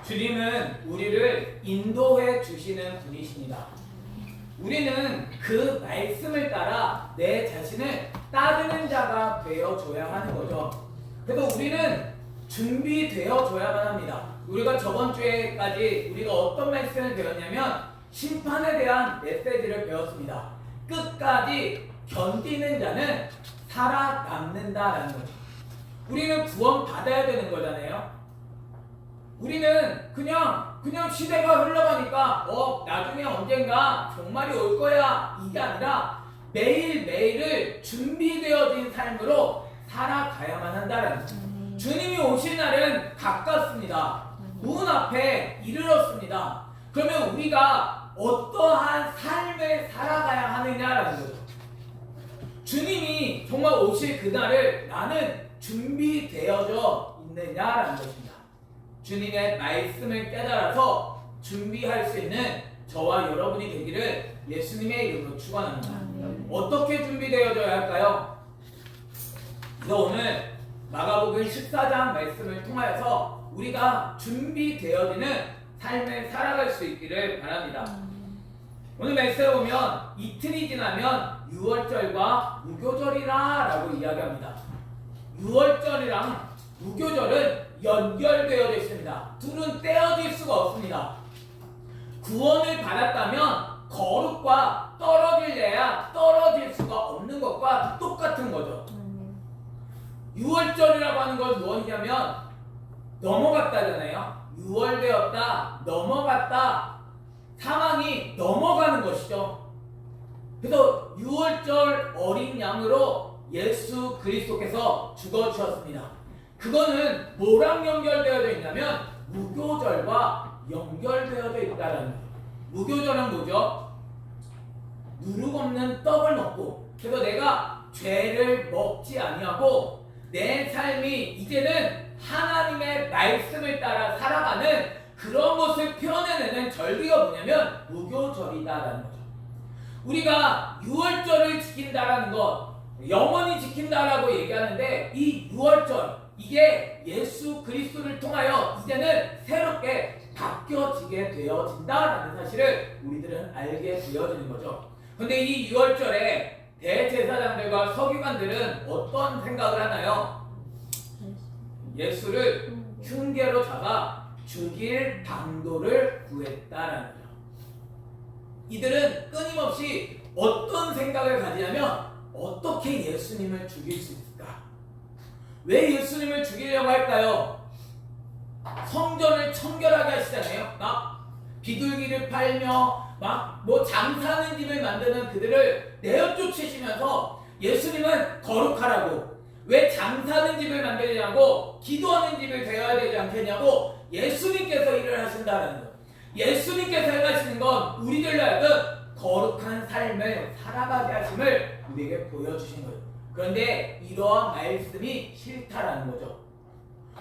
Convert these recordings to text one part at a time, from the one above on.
주님은 우리를 인도해 주시는 분이십니다. 우리는 그 말씀을 따라 내 자신을 따르는 자가 되어줘야 하는 거죠. 그래서 우리는 준비되어줘야만 합니다. 우리가 저번 주에까지 우리가 어떤 말씀을 배웠냐면 심판에 대한 메시지를 배웠습니다. 끝까지 견디는 자는 살아남는다라는 거죠. 우리는 구원 받아야 되는 거잖아요. 우리는 그냥 시대가 흘러가니까 나중에 언젠가 종말이 올 거야 이게 아니라 매일매일을 준비되어진 삶으로 살아가야만 한다는 거죠. 주님이 오실 날은 가깝습니다. 문 앞에 이르렀습니다. 그러면 우리가 어떠한 삶을 살아가야 하느냐라는 거죠. 주님이 정말 오실 그날을 나는 준비되어져 있느냐라는 것입니다. 주님의 말씀을 깨달아서 준비할 수 있는 저와 여러분이 되기를 예수님의 이름으로 축원합니다. 어떻게 준비되어져야 할까요? 그래서 오늘 마가복음 14장 말씀을 통하여서 우리가 준비되어지는 삶을 살아갈 수 있기를 바랍니다. 오늘 말씀에 보면 이틀이 지나면 유월절과 무교절이라 라고 이야기합니다. 유월절이랑 무교절은 연결되어 있습니다. 둘은 떼어질 수가 없습니다. 구원을 받았다면 거룩과 떨어질래야 떨어질 수가 없는 것과 똑같은 거죠. 유월절이라고 하는 건 무엇이냐면 넘어갔다잖아요. 유월되었다, 넘어갔다, 사망이 넘어가는 것이죠. 그래서 유월절 어린 양으로 예수 그리스도께서 죽어주셨습니다. 그거는 뭐랑 연결되어져 있냐면 무교절과 연결되어져 있다는 거예요. 무교절은 뭐죠? 누룩 없는 떡을 먹고, 그래서 내가 죄를 먹지 아니하고 내 삶이 이제는 하나님의 말씀을 따라 살아가는 그런 것을 표현해내는 절기가 뭐냐면 무교절이다라는 거죠. 우리가 유월절을 지킨다라는 것, 영원히 지킨다라고 얘기하는데 이 유월절, 이게 예수 그리스도를 통하여 이제는 새롭게 바뀌어지게 되어진다라는 사실을 우리들은 알게 되어지는 거죠. 근데 이 유월절에 대제사장들과 서기관들은 어떤 생각을 하나요? 예수를 흉계로 잡아 죽일 방도를 구했다라는 거죠. 이들은 끊임없이 어떤 생각을 가지냐면 어떻게 예수님을 죽일 수 있을까? 왜 예수님을 죽이려고 할까요? 성전을 청결하게 하시잖아요. 막 비둘기를 팔며 막 뭐 장사하는 집을 만드는 그들을 내어쫓으시면서 예수님은 거룩하라고, 왜 장사하는 집을 만들냐고, 기도하는 집을 되어야 되지 않겠냐고 예수님께서 일을 하신다는 것. 예수님께서 행하시는 건 우리들로 하여금 거룩한 삶을 살아가게 하심을 우리에게 보여주신 거예요. 그런데 이러한 말씀이 싫다라는 거죠.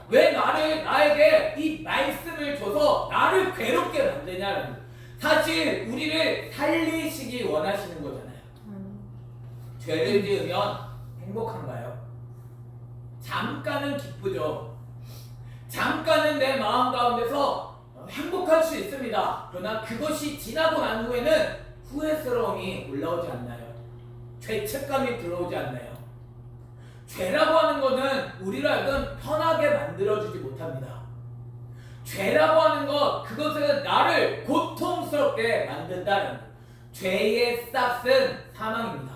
왜 나에게 이 말씀을 줘서 나를 괴롭게 만드냐라는 거예요. 사실 우리를 살리시기 원하시는 거잖아요. 죄를 지으면 행복한가요? 잠깐은 기쁘죠. 잠깐은 내 마음 가운데서 행복할 수 있습니다. 그러나 그것이 지나고 난 후에는 후회스러움이 올라오지 않나요? 죄책감이 들어오지 않나요? 죄라고 하는 것은 우리를 하여금 편하게 만들어주지 못합니다. 죄라고 하는 것, 그것은 나를 고통스럽게 만든다는 것. 죄의 싹은 사망입니다.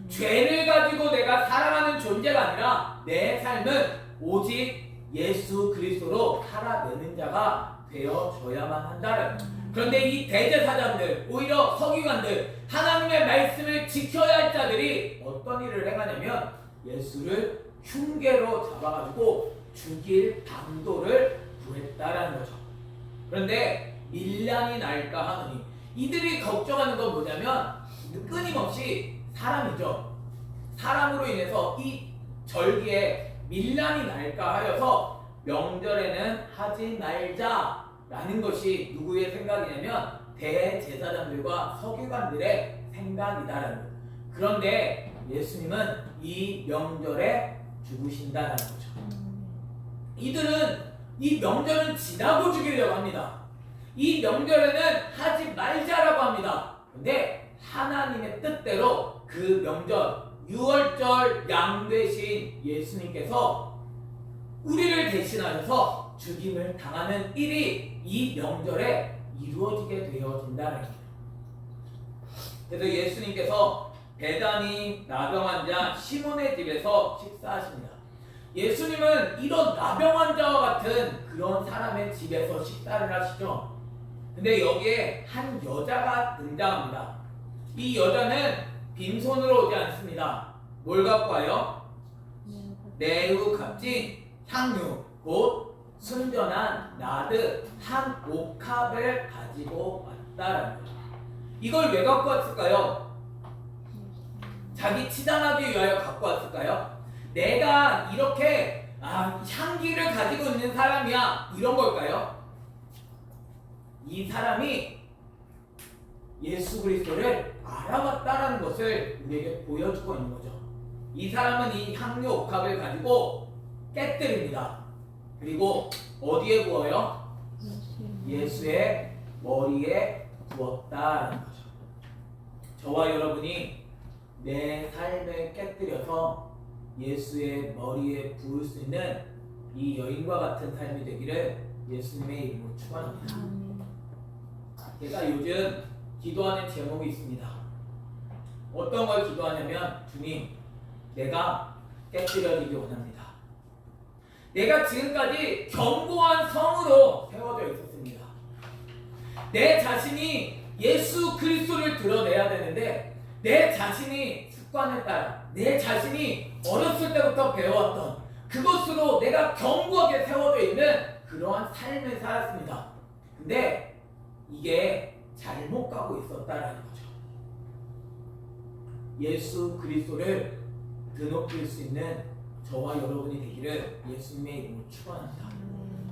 죄를 가지고 내가 살아가는 존재가 아니라 내 삶은 오직 예수 그리스도로 살아내는 자가 되어줘야만 한다는 것. 그런데 이 대제사장들, 오히려 서기관들, 하나님의 말씀을 지켜야 할 자들이 어떤 일을 행하냐면 예수를 흉계로 잡아가지고 죽일 방도를 구했다라는 거죠. 그런데 밀란이 날까 하느니, 이들이 걱정하는 건 뭐냐면 끊임없이 사람이죠. 사람으로 인해서 이 절기에 밀란이 날까 하여서 명절에는 하지 말자라는 것이 누구의 생각이냐면 대제사장들과 서기관들의 생각이다라는 거예요. 그런데 예수님은 이 명절에 죽으신다라는 거죠. 이들은 이 명절은 지나고 죽이려고 합니다. 이 명절에는 하지 말자라고 합니다. 근데 하나님의 뜻대로 그 명절 유월절 양 되신 예수님께서 우리를 대신하셔서 죽임을 당하는 일이 이 명절에 이루어지게 되어진다는 거예요. 그래서 예수님께서 베다니 나병 환자 시몬의 집에서 식사하십니다. 예수님은 이런 나병 환자와 같은 그런 사람의 집에서 식사를 하시죠. 근데 여기에 한 여자가 등장합니다. 이 여자는 빈손으로 오지 않습니다. 뭘 갖고 와요? 매우 값진 향유, 곧 순전한 나드 한 옥합을 가지고 왔다라는 거죠. 이걸 왜 갖고 왔을까요? 자기 치장하기 위하여 갖고 왔을까요? 내가 이렇게 향기를 가지고 있는 사람이야, 이런 걸까요? 이 사람이 예수 그리스도를 알아봤다라는 것을 우리에게 보여주고 있는 거죠. 이 사람은 이 향유 옥합을 가지고 깨뜨립니다. 그리고 어디에 부어요? 예수의 머리에 부었다라는 거죠. 저와 여러분이 내 삶을 깨뜨려서 예수의 머리에 부을 수 있는 이 여인과 같은 삶이 되기를 예수님의 이름으로 축원합니다. 제가 요즘 기도하는 제목이 있습니다. 어떤 걸 기도하냐면, 주님, 내가 깨뜨려지기 원합니다. 내가 지금까지 견고한 성으로 세워져 있었습니다. 내 자신이 예수 그리스도를 드러내야 되는데, 내 자신이 습관에 따라, 내 자신이 어렸을 때부터 배워왔던 그것으로 내가 견고하게 세워져 있는 그러한 삶을 살았습니다. 근데 이게 잘못 가고 있었다라는 거죠. 예수 그리스도를 드높일 수 있는 저와 여러분이 되기를 예수님의 이름으로 축원합니다.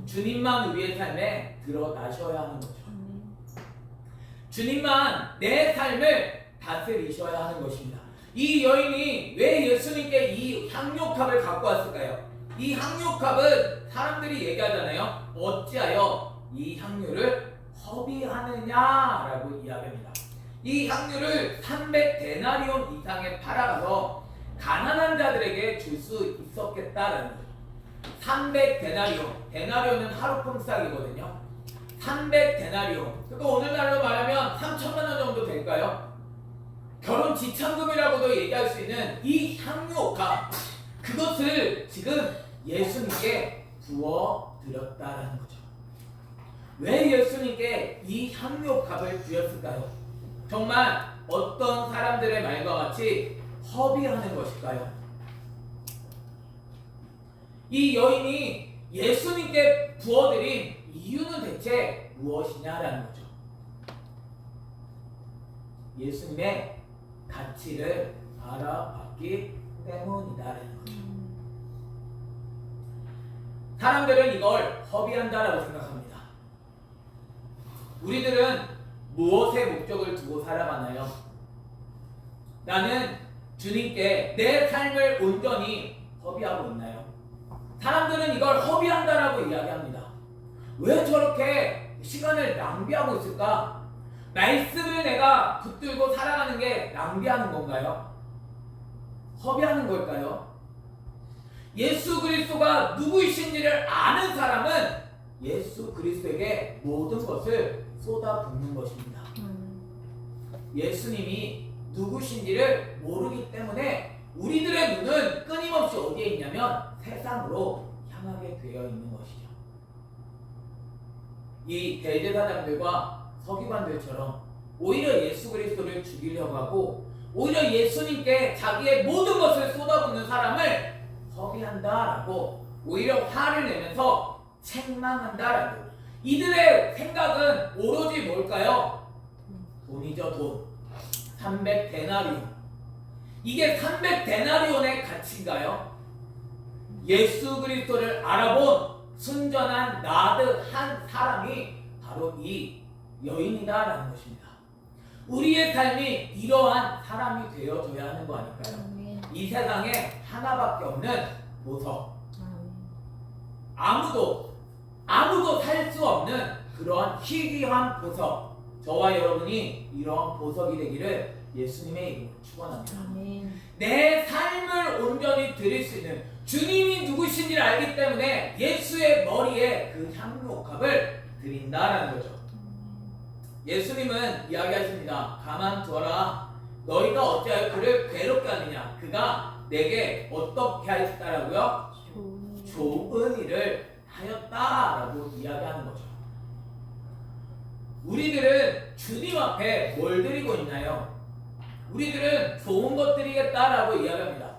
주님만 우리의 삶에 드러나셔야 하는 거죠. 주님만 내 삶을 다스리셔야 하는 것입니다. 이 여인이 왜 예수님께 이 향유컵을 갖고 왔을까요? 이 향유컵은 사람들이 얘기하잖아요. 어찌하여 이 향유를 허비하느냐라고 이야기합니다. 이 향유를 300데나리온 이상에 팔아가서 가난한 자들에게 줄 수 있었겠다라는 거죠. 300데나리온, 데나리온은 하루 품삯이거든요. 300데나리온, 그러니까 오늘날로 말하면 3천만 원 정도 될까요? 결혼 지참금이라고도 얘기할 수 있는 이 향유옥합, 그것을 지금 예수님께 부어드렸다라는 거죠. 왜 예수님께 이 향유옥합을 드렸을까요? 정말 어떤 사람들의 말과 같이 허비하는 것일까요? 이 여인이 예수님께 부어드린 이유는 대체 무엇이냐라는 거죠. 예수님의 가치를 알아봤기 때문이다라는 거죠. 사람들은 이걸 허비한다라고 생각합니다. 우리들은 무엇의 목적을 두고 살아가나요? 나는 주님께 내 삶을 온전히 허비하고 있나요? 사람들은 이걸 허비한다라고 이야기합니다. 왜 저렇게 시간을 낭비하고 있을까? 말씀을 내가 붙들고 살아가는 게 낭비하는 건가요? 허비하는 걸까요? 예수 그리스도가 누구이신지를 아는 사람은 예수 그리스도에게 모든 것을 쏟아붓는 것입니다. 예수님이 누구신지를 모르기 때문에 우리들의 눈은 끊임없이 어디에 있냐면 세상으로 향하게 되어 있는 것이죠. 이 대제사장들과 서기관들처럼 오히려 예수 그리스도를 죽이려고 하고 오히려 예수님께 자기의 모든 것을 쏟아붓는 사람을 허비한다라고 오히려 화를 내면서 책망한다라고. 이들의 생각은 오로지 뭘까요? 돈이죠, 돈. 300데나리온. 이게 300데나리온의 가치인가요? 예수 그리스도를 알아본 순전한 나드 한 사람이 바로 이 여인이다라는 것입니다. 우리의 삶이 이러한 사람이 되어줘야 하는 거 아닐까요? 이 세상에 하나밖에 없는 보석. 아무도 아무도 살 수 없는 그러한 희귀한 보석, 저와 여러분이 이러한 보석이 되기를 예수님의 이름으로 축원합니다. 내 삶을 온전히 드릴 수 있는 주님이 누구신지를 알기 때문에 예수의 머리에 그 향유옥합을 드린다라는 거죠. 예수님은 이야기하십니다. 가만두어라. 너희가 어찌하여 그를 괴롭게 하느냐. 그가 내게 어떻게 하였다라고요? 좋은 일을 하였다라고 이야기하는 거죠. 우리들은 주님 앞에 뭘 드리고 있나요? 우리들은 좋은 것 드리겠다라고 이야기합니다.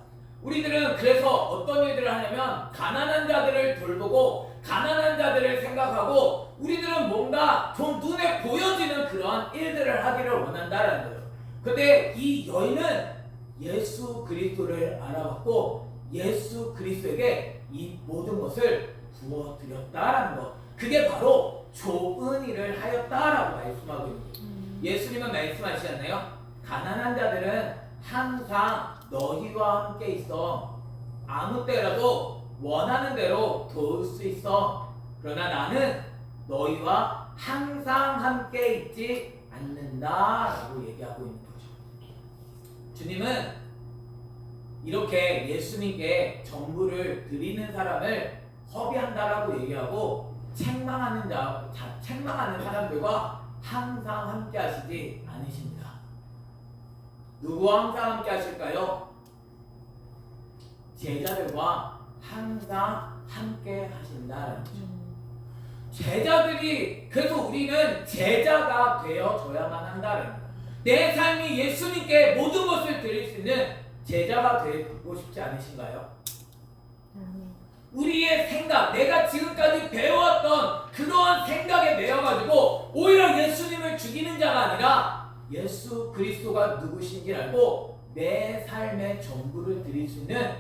우리들은 그래서 어떤 일들을 하냐면 가난한 자들을 돌보고 가난한 자들을 생각하고 우리들은 뭔가 좀 눈에 보여지는 그러한 일들을 하기를 원한다라는 거예요. 근데 이 여인은 예수 그리스도를 알아봤고 예수 그리스도에게 이 모든 것을 부어드렸다라는 것, 그게 바로 좋은 일을 하였다라고 말씀하고 있는 거예요. 예수님은 말씀하시잖아요. 가난한 자들은 항상 너희와 함께 있어. 아무 때라도 원하는 대로 도울 수 있어. 그러나 나는 너희와 항상 함께 있지 않는다라고 얘기하고 있는 거죠. 주님은 이렇게 예수님께 전부를 드리는 사람을 허비한다라고 얘기하고 책망하는 사람들과 항상 함께 하시지 않으십니다. 누구와 항상 함께 하실까요? 제자들과 항상 함께 하신다는 거죠. 제자들이, 그래서 우리는 제자가 되어줘야만 한다는 거예요. 내 삶이 예수님께 모든 것을 드릴 수 있는 제자가 되고 싶지 않으신가요? 우리의 생각, 내가 지금까지 배워왔던 그러한 생각에 매여가지고 오히려 예수님을 죽이는 자가 아니라 예수 그리스도가 누구신지 알고 내 삶의 전부를 드릴 수 있는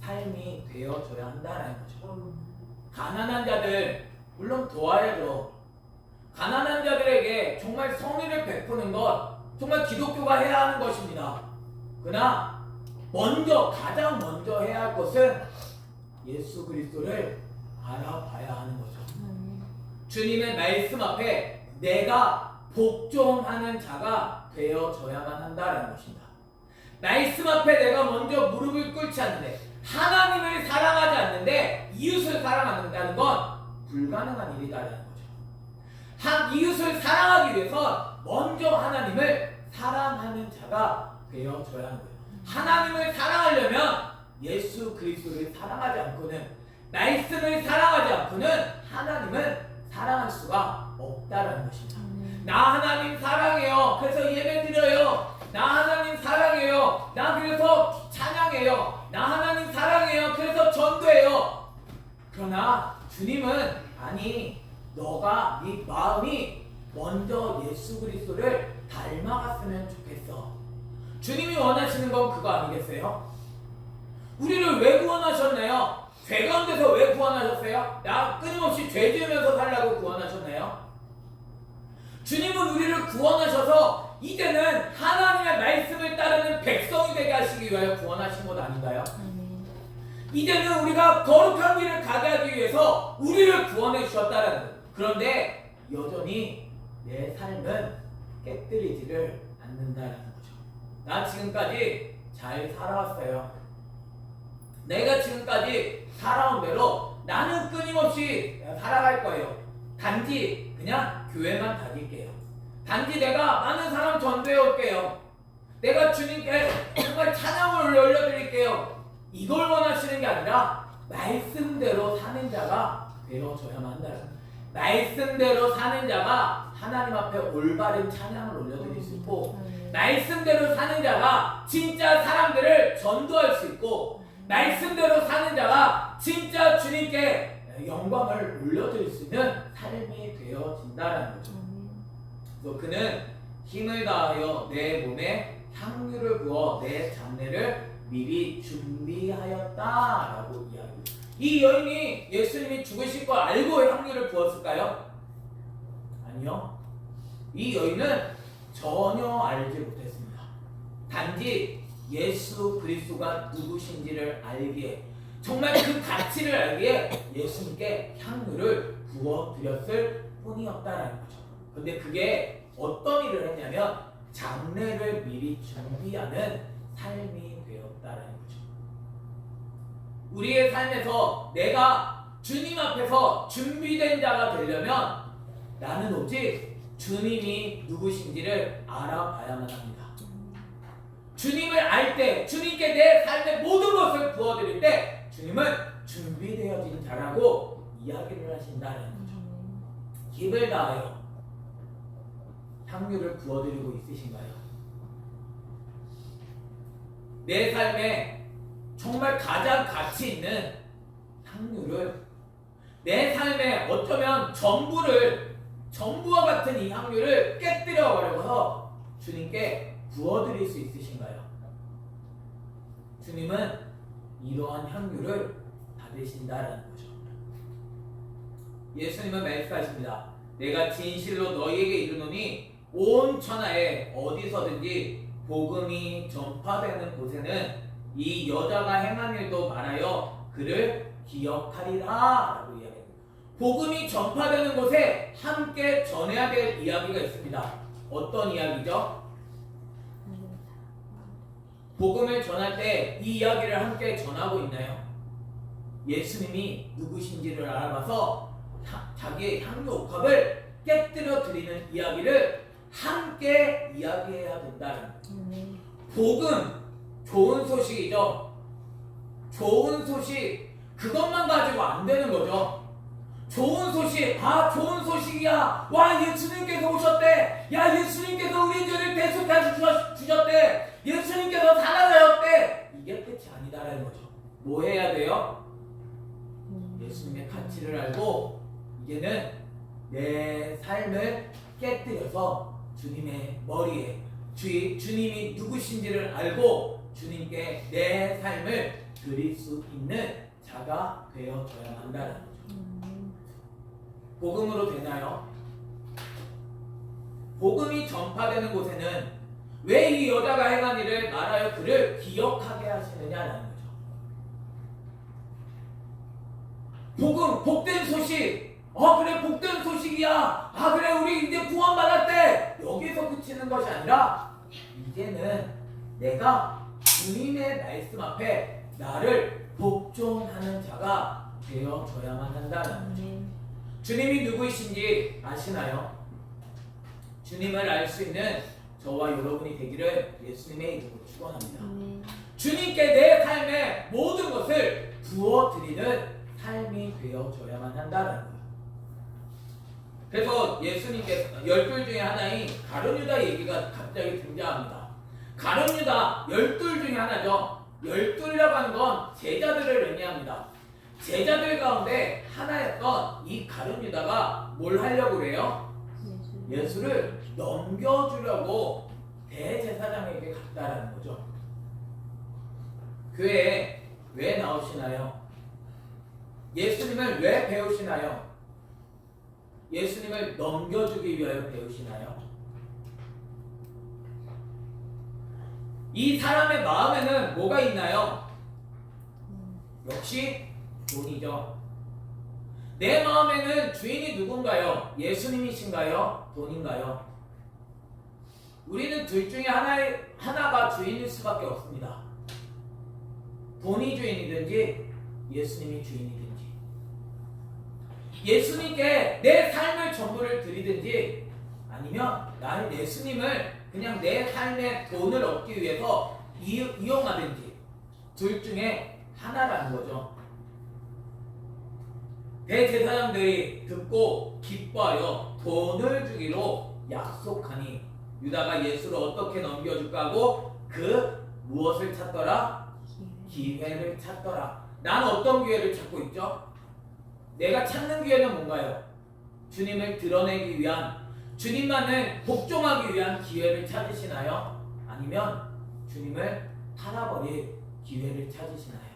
삶이 되어줘야 한다는 거죠. 가난한 자들 물론 도와야죠. 가난한 자들에게 정말 성의를 베푸는 것 정말 기독교가 해야 하는 것입니다. 그러나 가장 먼저 해야 할 것은 예수 그리스도를 알아봐야 하는 거죠. 주님의 말씀 앞에 내가 복종하는 자가 되어져야만 한다는 것입니다. 말씀 앞에 내가 먼저 무릎을 꿇지 않는데 하나님을 사랑하지 않는데 이웃을 사랑한다는 건 불가능한 일이다라는 거죠. 이웃을 사랑하기 위해서 먼저 하나님을 사랑하는 자가 되어져야 하는 거예요. 하나님을 사랑하려면 예수 그리스도를 사랑하지 않고는, 말씀을 사랑하지 않고는 하나님을 사랑할 수가 없다라는 것입니다. 나 하나님 사랑해요. 그래서 예배 드려요. 나 하나님 사랑해요. 나 그래서 찬양해요. 나 하나님 사랑해요. 그래서 전도해요. 그러나 주님은 아니, 너가 네 마음이 먼저 예수 그리스도를 닮아갔으면 좋겠어. 주님이 원하시는 건 그거 아니겠어요? 우리를 왜 구원하셨나요? 죄 가운데서 왜 구원하셨어요? 나 끊임없이 죄 지으면서 살라고 구원하셨나요? 주님은 우리를 구원하셔서 이제는 하나님의 말씀을 따르는 백성이 되게 하시기 위하여 구원하신 것 아닌가요? 이제는 우리가 거룩한 길을 가게 하기 위해서 우리를 구원해 주셨다는 거예요. 그런데 여전히 내 삶은 깨뜨리지를 않는다는 거죠. 나 지금까지 잘 살아왔어요. 내가 지금까지 살아온 대로 나는 끊임없이 살아갈 거예요. 단지 그냥 교회만 다닐게요. 단지 내가 많은 사람 전도해 올게요. 내가 주님께 정말 찬양을 올려드릴게요. 이걸 원하시는 게 아니라 말씀대로 사는 자가 되어져야만 한다는 거예요. 말씀대로 사는 자가 하나님 앞에 올바른 찬양을 올려드릴 수 있고, 말씀대로 사는 자가 진짜 사람들을 전도할 수 있고, 말씀대로 사는 자가 진짜 주님께 영광을 올려드릴 수 있는 삶이 되어진다는 거죠. 그래서 그는 힘을 다하여 내 몸에 향유를 부어 내 장례를 미리 준비하였다라고 이야기합니다. 이 여인이 예수님이 죽으실 거 알고 향유를 부었을까요? 아니요. 이 여인은 전혀 알지 못했습니다. 단지 예수 그리스도가 누구신지를 알기에, 정말 그 가치를 알기에 예수님께 향유를 부어드렸을 뿐이었다라는 거죠. 근데 그게 어떤 일을 했냐면 장래를 미리 준비하는 삶이 되었다라는 거죠. 우리의 삶에서 내가 주님 앞에서 준비된 자가 되려면 나는 오직 주님이 누구신지를 알아봐야만 합니다. 주님을 알 때, 주님께 내 삶의 모든 것을 부어드릴 때 주님은 준비되어진 자라고 이야기를 하신다는 거죠. 힘을 다하여 향유를 부어드리고 있으신가요? 내 삶에 정말 가장 가치 있는 향유를, 내 삶에 어쩌면 전부와 같은 이 향유를 깨뜨려 버려서 주님께 부어드릴 수 있으신가요? 주님은 이러한 향유를 받으신다라는 거죠. 예수님은 말씀하십니다. 내가 진실로 너희에게 이르노니 온 천하에 어디서든지 복음이 전파되는 곳에는 이 여자가 행한 일도 말하여 그를 기억하리라 라고 이야기합니다. 복음이 전파되는 곳에 함께 전해야 될 이야기가 있습니다. 어떤 이야기죠? 복음을 전할 때 이 이야기를 함께 전하고 있나요? 예수님이 누구신지를 알아봐서 자기의 향유 옥합을 깨뜨려 드리는 이야기를 함께 이야기해야 된다는 복음, 좋은 소식이죠. 좋은 소식, 그것만 가지고 안 되는 거죠. 좋은 소식, 좋은 소식이야. 와, 예수님께서 오셨대. 야, 예수님께서 우리 죄를 대속해 주셨대. 예수님께서 살아나셨대. 이게 끝이 아니다라는 거죠. 뭐 해야 돼요? 예수님의 가치를 알고 이제는 내 삶을 깨뜨려서 주님의 머리에 주님이 누구신지를 알고 주님께 내 삶을 드릴 수 있는 자가 되어져야 한다는 거죠. 복음으로 되나요? 복음이 전파되는 곳에는 왜 이 여자가 행한 일을 말하여 그를 기억하게 하시느냐라는 거죠. 복음, 복된 소식. 그래, 복된 소식이야. 그래, 우리 이제 구원받았대. 여기서 그치는 것이 아니라 이제는 내가 주님의 말씀 앞에 나를 복종하는 자가 되어져야만 한다는 거죠. 주님이 누구이신지 아시나요? 주님을 알 수 있는 저와 여러분이 되기를 예수님의 이름으로 축원합니다. 주님께 내 삶의 모든 것을 부어드리는 삶이 되어져야만 한다는 거예요. 그래서 예수님께서 열둘 중에 하나인 가룟 유다 얘기가 갑자기 등장합니다. 가룟 유다 열둘 중에 하나죠. 열둘이라고 하는 건 제자들을 의미합니다. 제자들 가운데 하나였던 이 가룟 유다가 뭘 하려고 그래요? 예수를 넘겨주려고 대제사장에게 갔다라는 거죠. 교회에 왜 나오시나요? 예수님을 왜 배우시나요? 예수님을 넘겨주기 위하여 배우시나요? 이 사람의 마음에는 뭐가 있나요? 역시 돈이죠. 내 마음에는 주인이 누군가요? 예수님이신가요? 돈인가요? 우리는 둘 중에 하나가 주인일 수밖에 없습니다. 돈이 주인이든지 예수님이 주인이든지. 예수님께 내 삶의 전부를 드리든지 아니면 나는 예수님을 그냥 내 삶의 돈을 얻기 위해서 이용하든지 둘 중에 하나라는 거죠. 대제사장들이 듣고 기뻐하여 돈을 주기로 약속하니 유다가 예수를 어떻게 넘겨줄까 하고 무엇을 찾더라? 기회를 찾더라. 나는 어떤 기회를 찾고 있죠? 내가 찾는 기회는 뭔가요? 주님을 드러내기 위한, 주님만을 복종하기 위한 기회를 찾으시나요? 아니면 주님을 팔아버릴 기회를 찾으시나요?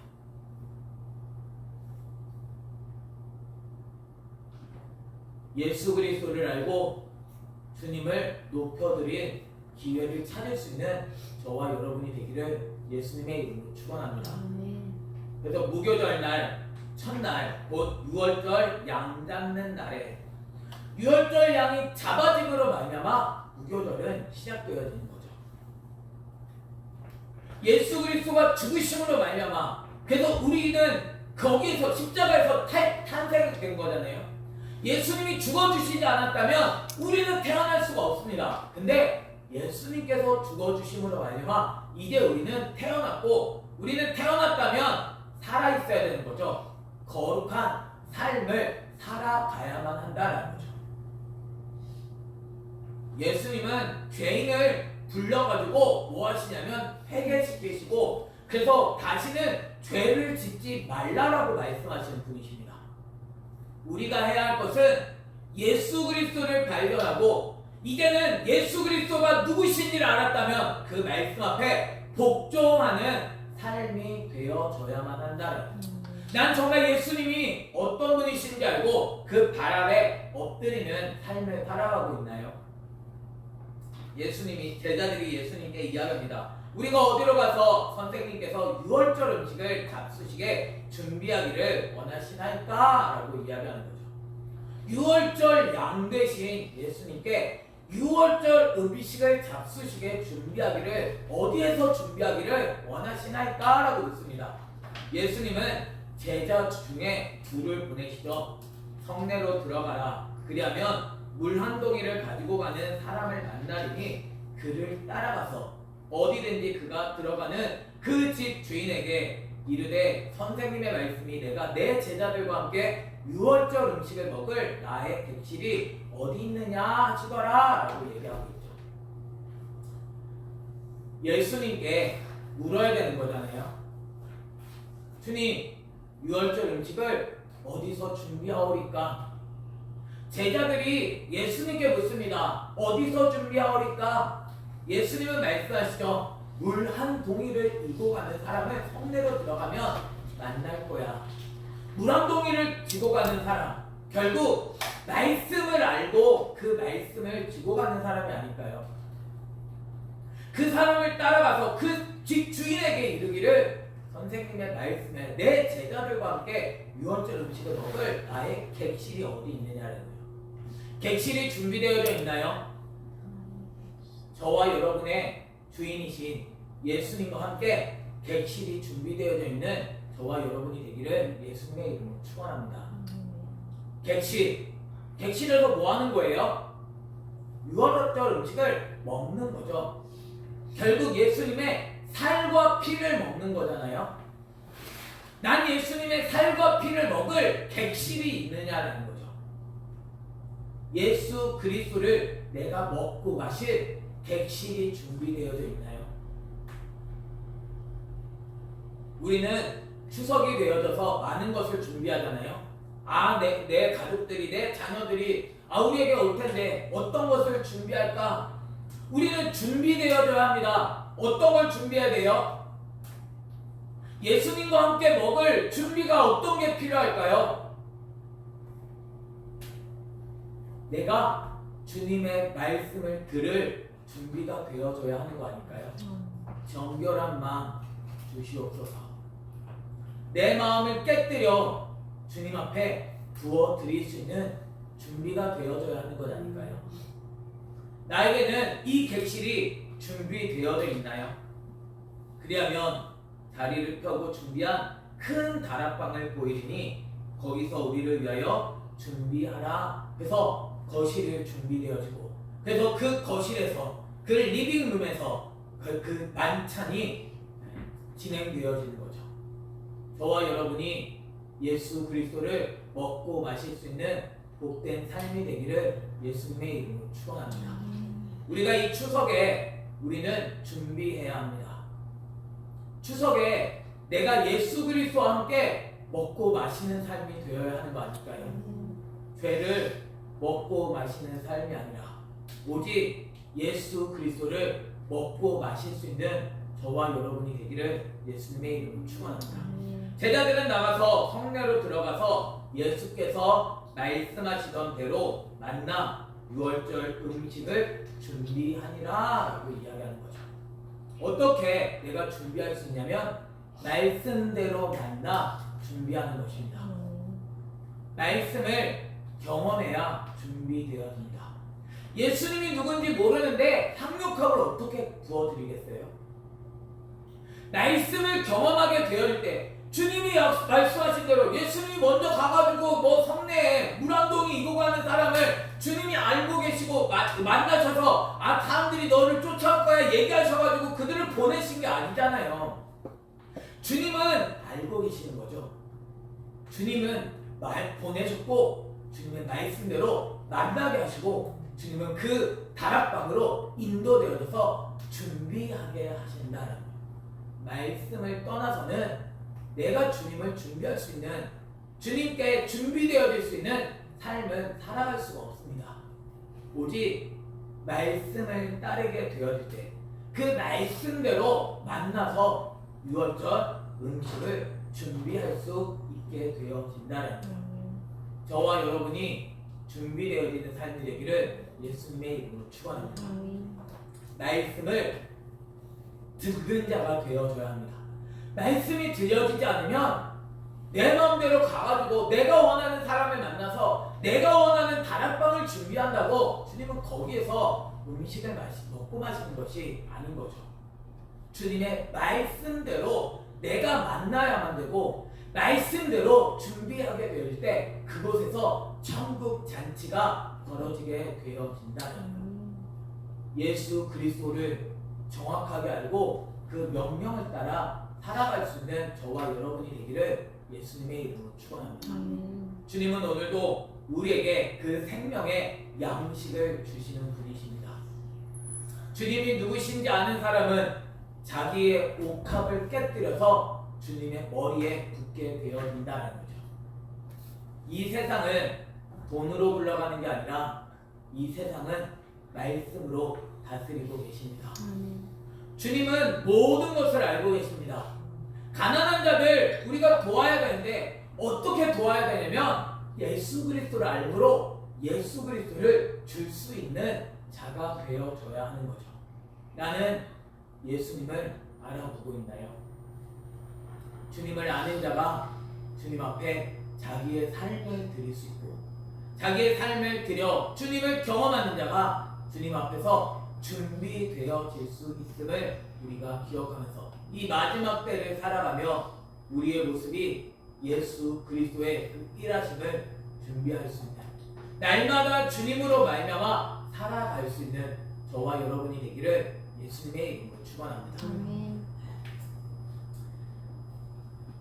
예수 그리스도를 알고 주님을 높여드린 기회를 찾을 수 있는 저와 여러분이 되기를 예수님의 이름으로 축원합니다. 그래서 무교절 날 첫날 곧 유월절 양 잡는 날에 유월절 양이 잡아짐으로 말미암아 무교절은 시작되어지는 거죠. 예수 그리스도가 죽으심으로 말미암아 그래서 우리는 거기서 십자가에서 탄생된 거잖아요. 예수님이 죽어주시지 않았다면 우리는 태어날 수가 없습니다. 근데 예수님께서 죽어주심으로 말미암아 이제 우리는 태어났고 우리는 태어났다면 살아있어야 되는 거죠. 거룩한 삶을 살아가야만 한다는 거죠. 예수님은 죄인을 불러가지고 뭐 하시냐면 회개시키시고 그래서 다시는 죄를 짓지 말라라고 말씀하시는 분이십니다. 우리가 해야 할 것은 예수 그리스도를 발견하고 이제는 예수 그리스도가 누구신지를 알았다면 그 말씀 앞에 복종하는 삶이 되어져야만 한다는 거죠. 난 정말 예수님이 어떤 분이신지 알고 그 발 아래 엎드리는 삶을 살아가고 있나요? 제자들이 예수님께 이야기합니다. 우리가 어디로 가서 선생님께서 유월절 음식을 잡수시게 준비하기를 원하시나이까? 라고 이야기하는 거죠. 유월절 양 대신 예수님께 유월절 음식을 잡수시게 준비하기를 어디에서 준비하기를 원하시나이까? 라고 묻습니다. 예수님은 제자 중에 둘을 보내시죠. 성내로 들어가라. 그리하면 물 한 동이를 가지고 가는 사람을 만나리니 그를 따라가서 어디든지 그가 들어가는 그 집 주인에게 이르되 선생님의 말씀이 내가 내 제자들과 함께 유월절 음식을 먹을 나의 객실이 어디 있느냐 하시더라 라고 얘기하고 있죠. 예수님께 물어야 되는 거잖아요. 주님, 유월절 음식을 어디서 준비하오리까? 제자들이 예수님께 묻습니다. 어디서 준비하오리까? 예수님은 말씀하시죠. 물 한 동이를 이고 가는 사람을 성내로 들어가면 만날 거야. 물 한 동이를 지고 가는 사람, 결국 말씀을 알고 그 말씀을 지고 가는 사람이 아닐까요? 그 사람을 따라가서 그 집 주인에게 이르기를 선생님의 말씀에 내 제자들과 함께 유월절 음식을 먹을 나의 객실이 어디 있느냐는 거예요. 객실이 준비되어져 있나요? 저와 여러분의 주인이신 예수님과 함께 객실이 준비되어져 있는 저와 여러분이 되기를 예수님의 이름으로 축원합니다. 객실에서 뭐 하는 거예요? 유월절 음식을 먹는 거죠. 결국 예수님의 살과 피를 먹는 거잖아요. 난 예수님의 살과 피를 먹을 객실이 있느냐라는 거죠. 예수 그리스도를 내가 먹고 마실 객실이 준비되어져 있나요? 우리는 추석이 되어져서 많은 것을 준비하잖아요. 내 가족들이, 내 자녀들이 우리에게 올 텐데 어떤 것을 준비할까? 우리는 준비되어져야 합니다. 어떤 걸 준비해야 돼요? 예수님과 함께 먹을 준비가 어떤 게 필요할까요? 내가 주님의 말씀을 들을 준비가 되어져야 하는 거 아닐까요? 정결한 마음 주시옵소서. 내 마음을 깨뜨려 주님 앞에 부어드릴 수 있는 준비가 되어져야 하는 것 아닐까요? 나에게는 이 객실이 준비되어져 있나요? 그리하면 다리를 펴고 준비한 큰 다락방을 보이리니 거기서 우리를 위하여 준비하라. 그래서 거실이 준비되어지고 그래서 그 거실에서 그 리빙룸에서 그 만찬이 진행되어지는 거죠. 저와 여러분이 예수 그리스도를 먹고 마실 수 있는 복된 삶이 되기를 예수님의 이름으로 축원합니다. 우리가 이 추석에 우리는 준비해야 합니다. 추석에 내가 예수 그리스도와 함께 먹고 마시는 삶이 되어야 하는 거 아닐까요? 죄를 먹고 마시는 삶이 아니라 오직 예수 그리스도를 먹고 마실 수 있는 저와 여러분이 되기를 예수님의 이름으로 축원합니다. 제자들은 나가서 성내로 들어가서 예수께서 말씀하시던 대로 만나 유월절 음식을 준비하니라 라고 이야기하는 거죠. 어떻게 내가 준비할 수 있냐면 말씀대로 만나 준비하는 것입니다. 말씀을 경험해야 준비되어집니다. 예수님이 누군지 모르는데 향유컵을 어떻게 부어드리겠어요? 말씀을 경험하게 되어질 때 주님이 말씀하신 대로 예수님이 먼저 가가지고 뭐 성내에 물 한 동이 이고 가는 사람을 주님이 알고 계시고 만나셔서 사람들이 너를 쫓아올 거야 얘기하셔가지고 그들을 보내신 게 아니잖아요. 주님은 알고 계시는 거죠. 주님은 보내셨고 주님의 말씀대로 만나게 하시고 주님은 그 다락방으로 인도되어져서 준비하게 하신다는 거예요. 말씀을 떠나서는 내가 주님을 준비할 수 있는, 주님께 준비되어질 수 있는 삶은 살아갈 수가 없습니다. 오직 말씀을 따르게 되어질 때 그 말씀대로 만나서 유월절 음식을 준비할 수 있게 되어진다는 거예요. 저와 여러분이 준비되어지는 삶이 되기를 예수님의 이름으로 축원합니다. 말씀을 듣는 자가 되어줘야 합니다. 말씀이 들려지지 않으면 내 마음대로 가가지고 내가 원하는 사람을 만나서 내가 원하는 다락방을 준비한다고 주님은 거기에서 음식을 먹고 마시는 것이 아닌 거죠. 주님의 말씀대로 내가 만나야만 되고 말씀대로 준비하게 되어질 때 그곳에서 천국 잔치가 벌어지게 되어진다는 거예요. 예수 그리스도를 정확하게 알고 그 명령을 따라 살아갈 수 있는 저와 여러분이 되기를 예수님의 이름으로 축원합니다. 주님은 오늘도 우리에게 그 생명의 양식을 주시는 분이십니다. 주님이 누구신지 아는 사람은 자기의 옥합을 깨뜨려서 주님의 머리에 붙게 되어진다는 거죠. 이 세상은 돈으로 굴러가는 게 아니라 이 세상은 말씀으로 다스리고 계십니다. 주님은 모든 것을 알고 계십니다. 가난한 자들 우리가 도와야 되는데 어떻게 도와야 되냐면 예수 그리스도를 알므로 예수 그리스도를 줄 수 있는 자가 되어줘야 하는 거죠. 나는 예수님을 알아보고 있나요? 주님을 아는 자가 주님 앞에 자기의 삶을 드릴 수 있고 자기의 삶을 드려 주님을 경험하는 자가 주님 앞에서 준비되어질 수 있음을 우리가 기억하면서 이 마지막 때를 살아가며 우리의 모습이 예수 그리스도의 그 일하심을 준비할 수 있다. 날마다 주님으로 말미암아 살아갈 수 있는 저와 여러분이 되기를 예수님의 이름으로 축원합니다.